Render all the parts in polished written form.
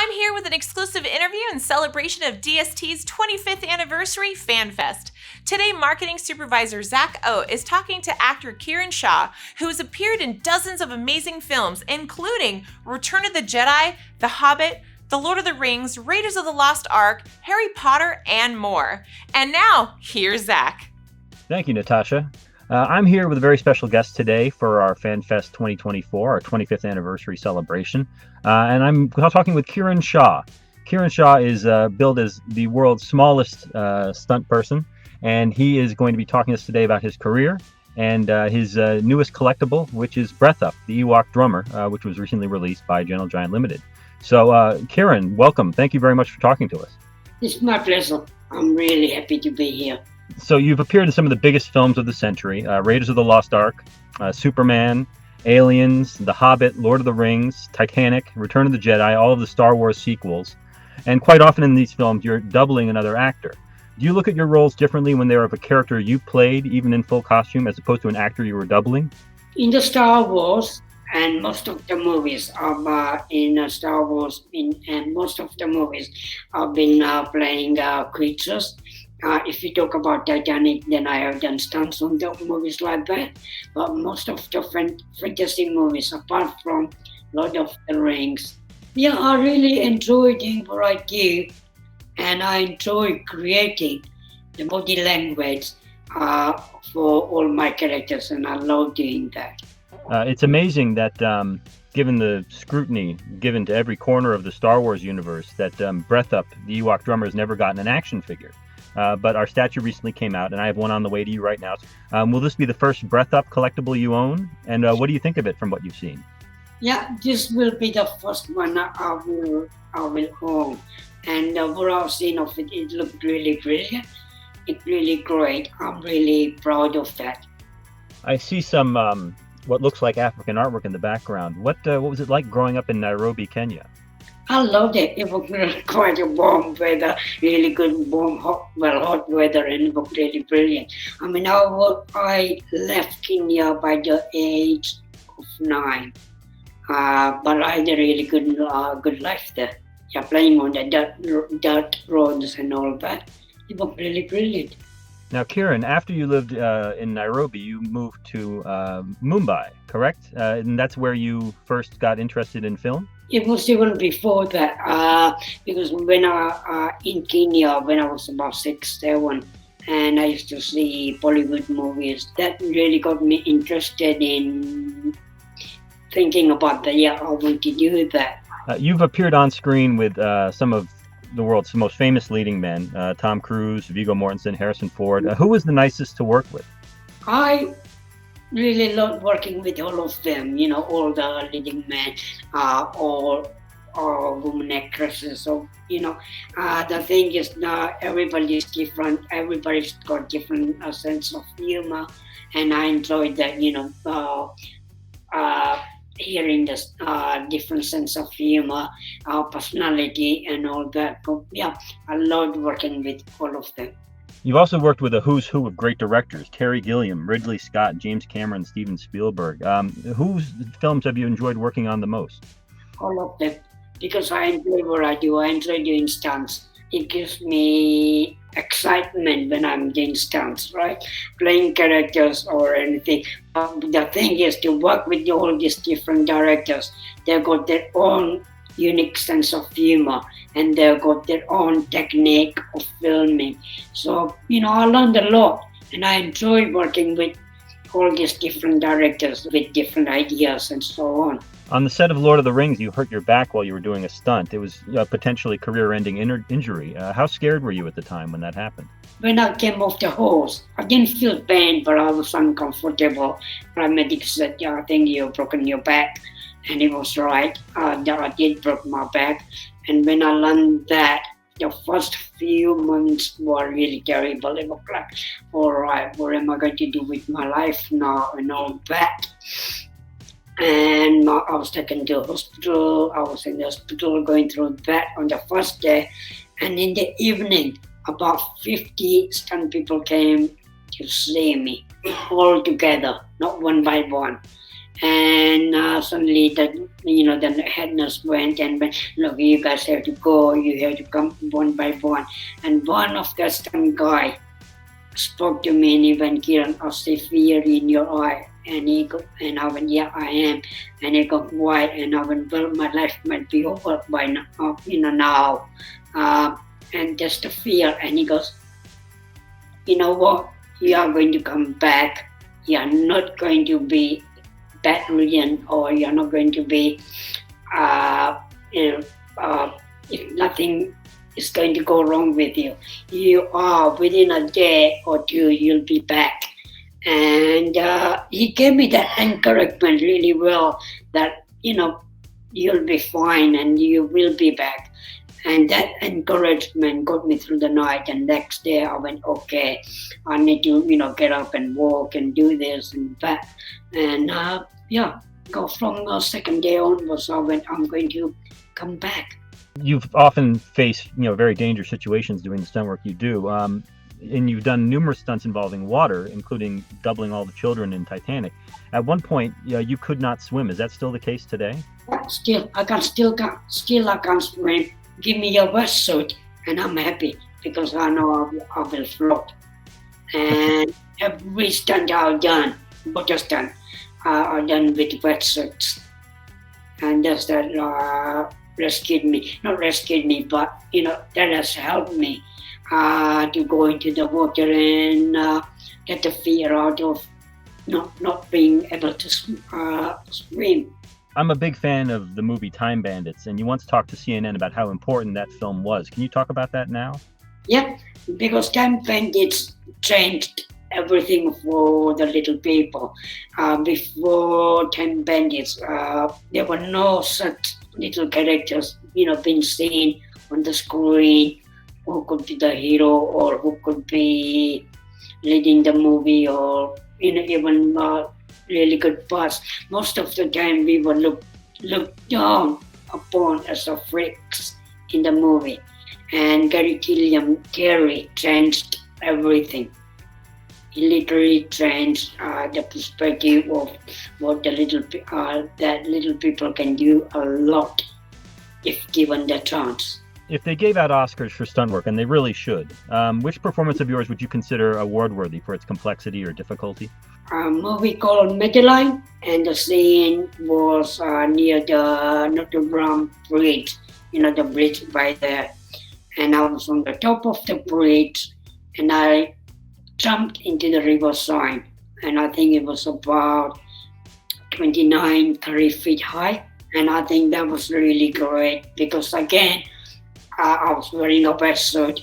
I'm here with an exclusive interview in celebration of DST's 25th anniversary FanFest. Today, marketing supervisor Zach O is talking to actor Kiran Shah, who has appeared in dozens of amazing films, including Return of the Jedi, The Hobbit, The Lord of the Rings, Raiders of the Lost Ark, Harry Potter, and more. And now, here's Zach. Thank you, Natasha. I'm here with a very special guest today for our FanFest 2024, our 25th anniversary celebration. And I'm talking with Kiran Shah. Kiran Shah is billed as the world's smallest stunt person, and he is going to be talking to us today about his career and his newest collectible, which is Breath Up, the Ewok drummer, which was recently released by Giant Ltd. So, Kiran, welcome. Thank you very much for talking to us. It's my pleasure. I'm really happy to be here. So you've appeared in some of the biggest films of the century, Raiders of the Lost Ark, Superman, Aliens, The Hobbit, Lord of the Rings, Titanic, Return of the Jedi, all of the Star Wars sequels. And quite often in these films, you're doubling another actor. Do you look at your roles differently when they're of a character you played, even in full costume, as opposed to an actor you were doubling? In the Star Wars, and most of the movies in Star Wars, and most of the movies I've been playing creatures. If you talk about Titanic, then I have done stunts on the movies like that. But most of the fantasy movies, apart from Lord of the Rings, I really enjoy doing what I do, and I enjoy creating the body language for all my characters, and I love doing that. It's amazing that, given the scrutiny given to every corner of the Star Wars universe, that Breath Up, the Ewok drummer, has never gotten an action figure. But our statue recently came out, and I have one on the way to you right now. Will this be the first Breath Up collectible you own? And what do you think of it from what you've seen? Yeah, this will be the first one I will own. And what I've seen of it, it looked really brilliant. It's really great. I'm really proud of that. I see some what looks like African artwork in the background. What was it like growing up in Nairobi, Kenya? I loved it. It was quite a warm weather, really good hot weather, and it was really brilliant. I mean, I left Kenya by the age of 9, but I had a really good life there. Yeah, playing on the dirt roads and all that. It was really brilliant. Now, Kiran, after you lived in Nairobi, you moved to Mumbai, correct? And that's where you first got interested in film? It was even before that, because when in Kenya, when I was about 6, 7, and I used to see Bollywood movies, that really got me interested in thinking about that. Yeah, I want to do that. You've appeared on screen with some of the world's most famous leading men, Tom Cruise, Viggo Mortensen, Harrison Ford. Who was the nicest to work with? I really loved working with all of them, all the leading men, all women actresses. So, the thing is that everybody's different. Everybody's got different sense of humor, and I enjoyed that, hearing this different sense of humor, personality, and all that. But, I loved working with all of them. You've also worked with a who's who of great directors: Terry Gilliam, Ridley Scott, James Cameron, Steven Spielberg. Whose films have you enjoyed working on the most? All of them, because I enjoy what I do. I enjoy doing stunts. It gives me excitement when I'm doing stunts, right? Playing characters or anything. The thing is to work with all these different directors. They've got their own unique sense of humor, and they've got their own technique of filming. So, I learned a lot, and I enjoy working with all these different directors with different ideas and so on. On the set of Lord of the Rings, you hurt your back while you were doing a stunt. It was a potentially career-ending injury. How scared were you at the time when that happened? When I came off the horse, I didn't feel pain, but I was uncomfortable. Paramedics said, I think you've broken your back. And it was right. I did broke my back. And when I learned that, the first few months were really terrible. It was like, all right, what am I going to do with my life now and all that? And I was taken to the hospital. I was in the hospital going through that on the first day. And in the evening, about 50 stunt people came to see me all together, not one by one. And suddenly the head nurse went and went, look, you guys have to go, you have to come one by one. And one of the stunt guy spoke to me and he went, Kiran, I see fear in your eye. And I went, yeah, I am. And he got quiet and I went, well, my life might be over by now. And just the fear. And he goes, you know what? You are going to come back. You are not going to be bedridden, or you're not going to be, if nothing is going to go wrong with you. You are, within a day or two, you'll be back. And he gave me that encouragement really well, that, you'll be fine and you will be back. And that encouragement got me through the night. And next day I went, okay, I need to, get up and walk and do this and that. And go from the second day onwards, I went, I'm going to come back. You've often faced, very dangerous situations doing the stunt work you do. And you've done numerous stunts involving water, including doubling all the children in Titanic. At one point, you could not swim. Is that still the case today? Still, I can't swim. Give me your wetsuit, and I'm happy because I know I will float. And every stunt I've done, water stunt, I've done with wetsuits, and that's that not rescued me, but that has helped me to go into the water and get the fear out of not being able to swim. I'm a big fan of the movie Time Bandits, and you once talked to CNN about how important that film was. Can you talk about that now? Yeah, because Time Bandits changed everything for the little people. Before Time Bandits, there were no such little characters, being seen on the screen, who could be the hero or who could be leading the movie, or even really good parts. Most of the time we were looked down upon as the freaks in the movie. And Gary changed everything. He literally changed the perspective of what that little people can do a lot if given the chance. If they gave out Oscars for stunt work, and they really should, which performance of yours would you consider award-worthy for its complexity or difficulty? A movie called Madeline, and the scene was near the Notre Dame Bridge, the bridge by there. And I was on the top of the bridge, and I jumped into the river Seine, and I think it was about 30 feet high. And I think that was really great because, again, I was wearing a wetsuit,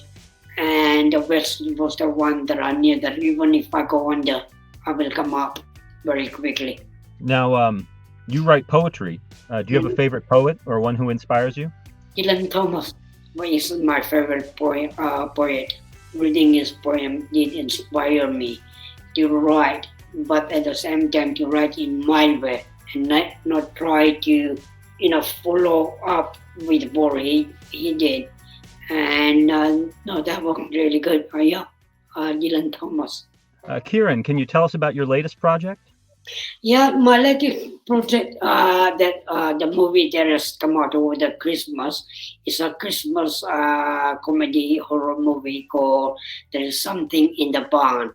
and the wetsuit was the one that I knew that even if I go under, I will come up very quickly. Now, you write poetry. Do you have a favorite poet or one who inspires you? Dylan Thomas is my favorite poet. Reading his poem did inspire me to write, but at the same time to write in my way and not try to, follow up with what he did. And no, that was really good. Dylan Thomas. Kiran, can you tell us about your latest project? Yeah, my latest project the movie that has come out over the Christmas is a Christmas comedy horror movie called There Is Something in the Barn.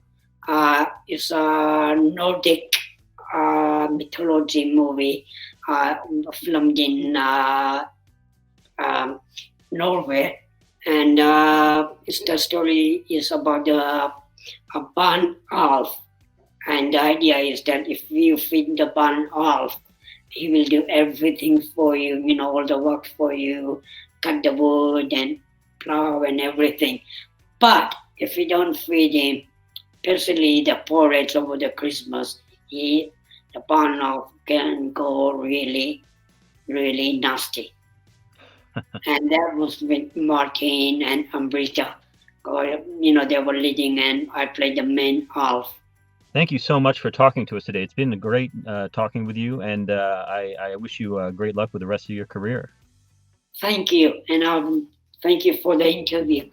It's a Nordic mythology movie filmed in Norway, and the story is about a barn elf. And the idea is that if you feed the barn elf, he will do everything for you, all the work for you, cut the wood and plow and everything. But if you don't feed him, especially the porridge over the Christmas, the barn elf can go really, really nasty. And that was with Martin and Amrita. They were leading, and I played the main elf. Thank you so much for talking to us today. It's been great talking with you, and I wish you great luck with the rest of your career. Thank you, and thank you for the interview.